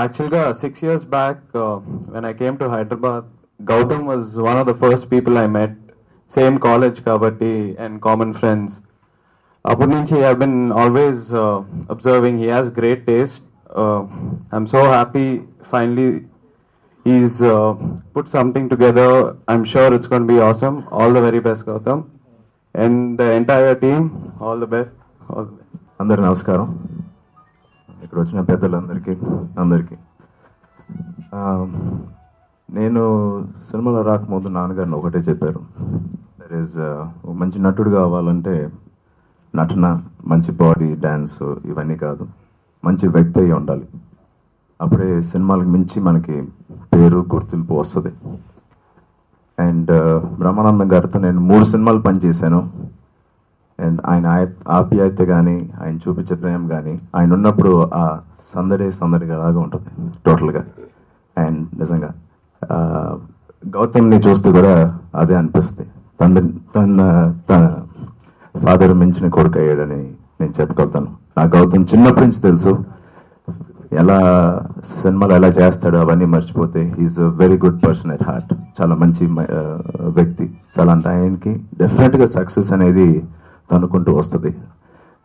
Actually, 6 years back, when I came to Hyderabad, Gautam was one of the first people I met. Same college, kabatti, and common friends. Appu nunchi I've been always observing. He has great taste. I'm so happy. Finally, he's put something together. I'm sure it's going to be awesome. All the very best, Gautam, and the entire team. All the best. All the best. అందరికి నమస్కారం. ఇక్కడ వచ్చిన పెద్దలందరికీ నేను సినిమాలో రాకముందు నాన్నగారిని ఒకటే చెప్పారు, దట్ ఈస్ మంచి నటుడు కావాలంటే నటన, మంచి బాడీ, డ్యాన్స్ ఇవన్నీ కాదు, మంచి వ్యక్తి అయి ఉండాలి. అప్పుడే సినిమాలకు మించి మనకి పేరు, గుర్తింపు వస్తుంది. అండ్ బ్రహ్మానందం గారితో నేను 3 సినిమాలు పనిచేశాను. అండ్ ఆయన ఆప్యాయత కానీ, ఆయన చూపించే ప్రేమ కానీ, ఆయన ఉన్నప్పుడు ఆ సందడిగా లాగా ఉంటుంది టోటల్గా. అండ్ నిజంగా గౌతమ్ని చూస్తూ కూడా అదే అనిపిస్తుంది. తన ఫాదర్ మించిన కొడుకు అయ్యాడని నేను చెప్పగలుగుతాను. నా గౌతమ్ చిన్నప్పటి నుంచి తెలుసు, ఎలా సినిమాలు ఎలా చేస్తాడో అవన్నీ మర్చిపోతే he's a very good person at heart. చాలా మంచి వ్యక్తి. చాలా అంటే ఆయనకి డెఫినెట్గా సక్సెస్ అనేది అనుకుంటూ వస్తుంది.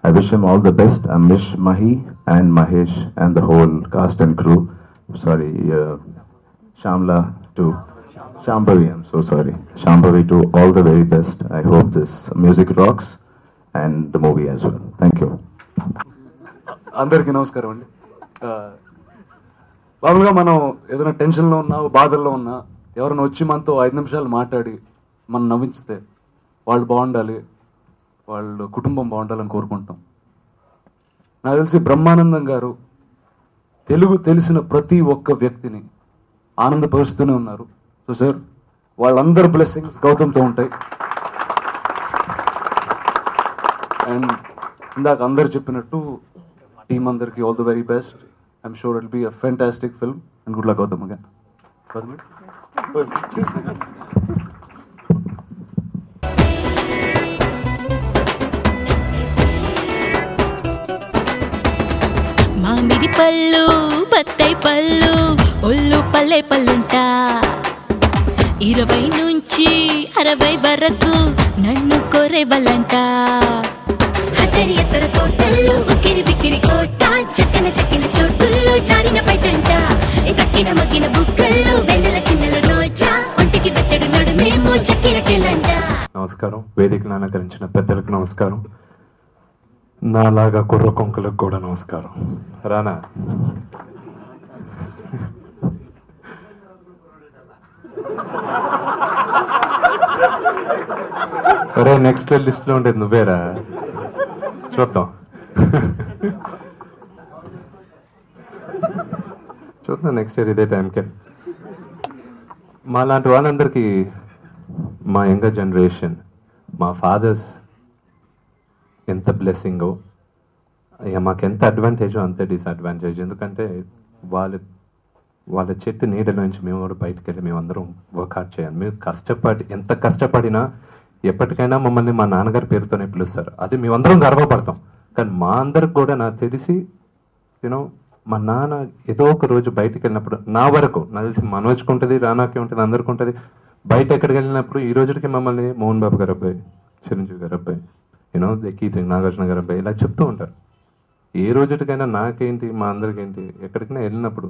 I wish him all the best. I wish Mahi and Mahesh and the whole cast and crew. Sorry, Shamla to Shambhavi. I'm so sorry. Shambhavi to all the very best. I hope this music rocks and the movie as well. Thank you. అందరికీ నమస్కారం అండి. మామూలుగా మనం ఏదైనా టెన్షన్లో ఉన్నా, బాధల్లో ఉన్నా, ఎవరైనా వచ్చి మనతో 5 నిమిషాలు మాట్లాడి మనం నవ్వించితే వాళ్ళు బాగుండాలి, వాళ్ళ కుటుంబం బాగుండాలని కోరుకుంటాం. నాకు తెలిసి బ్రహ్మానందం గారు తెలుగు తెలిసిన ప్రతి ఒక్క వ్యక్తిని ఆనందపరుస్తూనే ఉన్నారు. సో సార్, వాళ్ళందరి బ్లెస్సింగ్స్ గౌతమ్తో ఉంటాయి. అండ్ ఇందాక అందరు చెప్పినట్టు టీం అందరికీ all the very best. I'm sure it be a fantastic film and good luck Gautam again. మామిడి పళ్ళు, బత్తాయి పళ్ళు, ఒళ్ళు పల్లె పళ్ళంట. 20 నుంచి 60 వరకు నన్ను కోరేవాళ్ళంట. హతరి ఎత్తర తోటల్లో ఉక్కిరి బిక్కిరి కోట, చక్కిన చోటుల్లో జారిన పైటంట. తక్కిన మగ్గిన బుక్కల్లో వెన్నెల చిన్నెల రోజా, ఒంటికి బెత్తడు నడుమేమో చక్కిన కెళ్ళంట. నమస్కారం. వేదికను అలంకరించిన పెద్దలకు నమస్కారం. నాలాగా కుర్ర కొంకలకు కూడా నమస్కారం. రానా అరే, నెక్స్ట్ లిస్ట్లో ఉండేది నువ్వేరా, చూద్దాం నెక్స్ట్ ఇయర్ ఇదే టైంకే. మా లాంటి వాళ్ళందరికీ, మా యంగర్ జనరేషన్, మా ఫాదర్స్ ఎంత బ్లెస్సింగో, మాకు ఎంత అడ్వాంటేజో అంతే డిసడ్వాంటేజ్. ఎందుకంటే వాళ్ళ చెట్టు నీడలో నుంచి మేము కూడా బయటకు వెళ్ళి మేమందరం వర్క్అవుట్ చేయాలి. మేము ఎంత కష్టపడినా ఎప్పటికైనా మమ్మల్ని మా నాన్నగారి పేరుతోనే పిలుస్తారు. అది మేమందరం గర్వపడతాం. కానీ మా అందరికి కూడా నాకు తెలిసి మా నాన్న ఏదో ఒక రోజు బయటకు వెళ్ళినప్పుడు, నా వరకు నాకు తెలిసి మనోజ్కి ఉంటుంది, రానాకి ఉంటుంది, అందరికి ఉంటుంది. బయట ఎక్కడికి వెళ్ళినప్పుడు ఈ రోజుకి మమ్మల్ని మోహన్ బాబు గారు అబ్బాయి, చిరంజీవి గారు అబ్బాయి, నాగార్జున గారు అబ్బాయి ఇలా చెప్తూ ఉంటారు. ఏ రోజుకైనా నాకేంటి, మా అందరికేంటి, ఎక్కడికైనా వెళ్ళినప్పుడు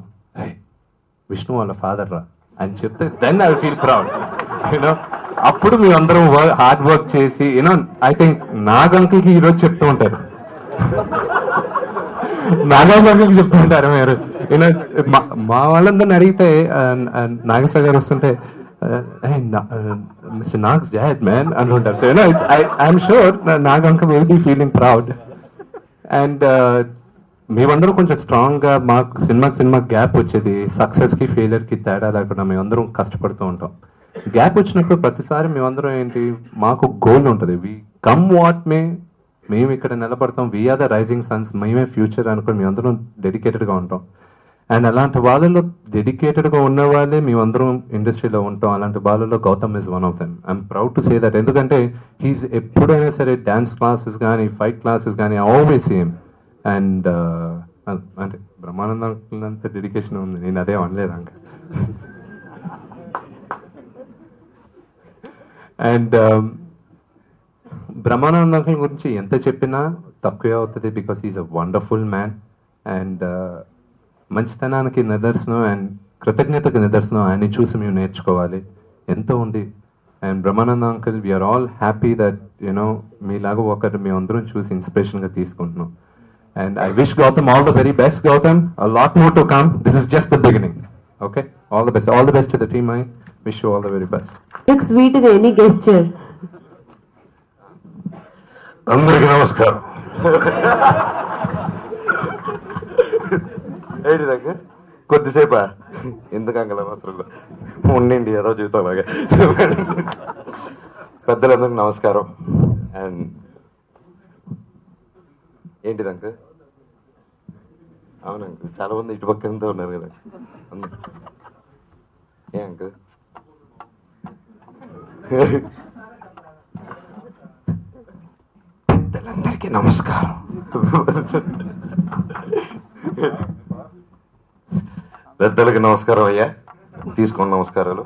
విష్ణు వాళ్ళ ఫాదర్ రా అని చెప్తే దెన్ ఐ ఫీల్ ప్రౌడ్. అప్పుడు మేమందరం హార్డ్ వర్క్ చేసి ఐ థింక్ నాగంకి ఈరోజు చెప్తూ ఉంటారు, నాగార్జునకి చెప్తూ ఉంటారు మీరు. మా వాళ్ళందరిని అడిగితే నాగేశ్వర గారు వస్తుంటే Mr. Nag's dad, man, anuntaru. So I'm sure Naganka will be feeling proud. And మేమందరం కొంచెం స్ట్రాంగ్గా, మాకు సినిమా గ్యాప్ వచ్చేది, సక్సెస్కి ఫెయిలియర్కి తేడా లేకుండా మేమందరం కష్టపడుతూ ఉంటాం. గ్యాప్ వచ్చినప్పుడు ప్రతిసారి మేమందరం ఏంటి, మాకు గోల్ ఉంటుంది. వి కమ్ వాట్ మే, మేము ఇక్కడ నిలబడతాం, వీఆర్ ద రైజింగ్ సన్స్, మేమే ఫ్యూచర్ అనుకుని మేమందరం డెడికేటెడ్గా ఉంటాం. అండ్ అలాంటి వాళ్ళలో డెడికేటెడ్గా ఉన్న వాళ్ళే మేమందరం ఇండస్ట్రీలో ఉంటాం. అలాంటి వాళ్ళలో Gautam is one of them. I'm proud to say that. ఎందుకంటే హీస్ ఎప్పుడైనా సరే డ్యాన్స్ క్లాసెస్ కానీ, ఫైట్ క్లాసెస్ కానీ, ఆల్వేస్ సేమ్. అండ్ అంటే బ్రహ్మానందం అంత డెడికేషన్ ఉంది, నేను అదే అనలేదు అంకుల్. అండ్ బ్రహ్మానందం అంకుల్ గురించి ఎంత చెప్పినా తక్కువే అవుతుంది, because is a wonderful man. And మంచితనానికి నిదర్శనం అండ్ కృతజ్ఞతకు నిదర్శనం ఆయన్ని చూసి మేము నేర్చుకోవాలి, ఎంతో ఉంది. And Brahmanandam uncle, we're all happy that you know మీలాగా ఒకరు మేమందరం చూసి ఇన్స్పిరేషన్గా తీసుకుంటున్నాం. And I wish Gautam all the very best, Gautam. A lot more to come. This is just the beginning. Okay? All the best. All the best to the team. I wish you all the very best. Next sweet in any gesture. అందరికీ నమస్కారం. ఏంటి దగ్గర కొద్దిసేపా ఎందుకు uncle అవసరంలో ఉండండి ఏదో జీవితంలాగా. పెద్దలందరికీ నమస్కారం. అండ్ ఏంటిది అంకల్? అవును అంకుల్, చాలా మంది ఇటు పక్కనతో ఉన్నారు కదా. ఏ అంకుల్? పెద్దలందరికీ నమస్కారం. పెద్దలకి నమస్కారం అయ్యా, తీసుకోండి నమస్కారాలు.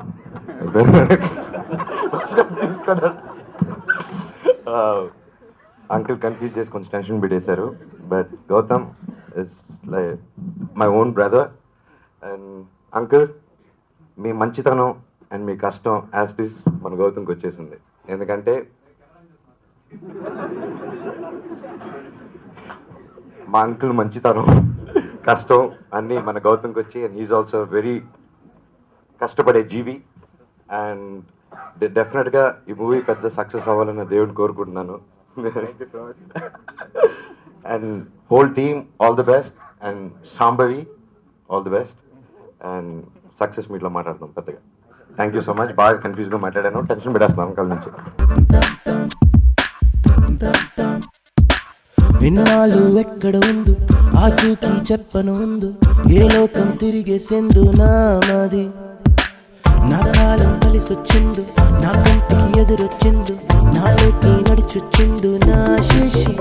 తీసుకున్నాడు అంకుల్, కన్ఫ్యూజ్ చేసి కొంచెం టెన్షన్ పెట్టేశారు. But Gautam is like my own brother. And uncle, మీ మంచితనం అండ్ మీ కష్టం యాజ్ ఇట్ ఈస్ మన గౌతమ్కి వచ్చేసింది. ఎందుకంటే మా అంకుల్ మంచితనం కష్టం అన్నీ మన గౌతమ్కి వచ్చి, అండ్ హీఈస్ ఆల్సో వెరీ కష్టపడే జీవి. అండ్ డెఫినెట్గా ఈ మూవీ పెద్ద సక్సెస్ అవ్వాలని దేవుడిని కోరుకుంటున్నాను. And whole team all the best. And Sambavi all the best. And success మీట్లో మాట్లాడదాం పెద్దగా. Thank you so much. బాగా కన్ఫ్యూజ్గా మాట్లాడాను, టెన్షన్ పెట్టేస్తున్నాను కళ్ళ నుంచి. విన్నాళ్ళు ఎక్కడ ఉందో ఆచూకీ చెప్పను ఉందో, ఏ లోకం తిరిగేసెందు నామది. నా కాలం కలిసొచ్చిందో, నా కంటికి ఎదురొచ్చిందో, నాలోకి నడిచొచ్చిందో నా శేషి.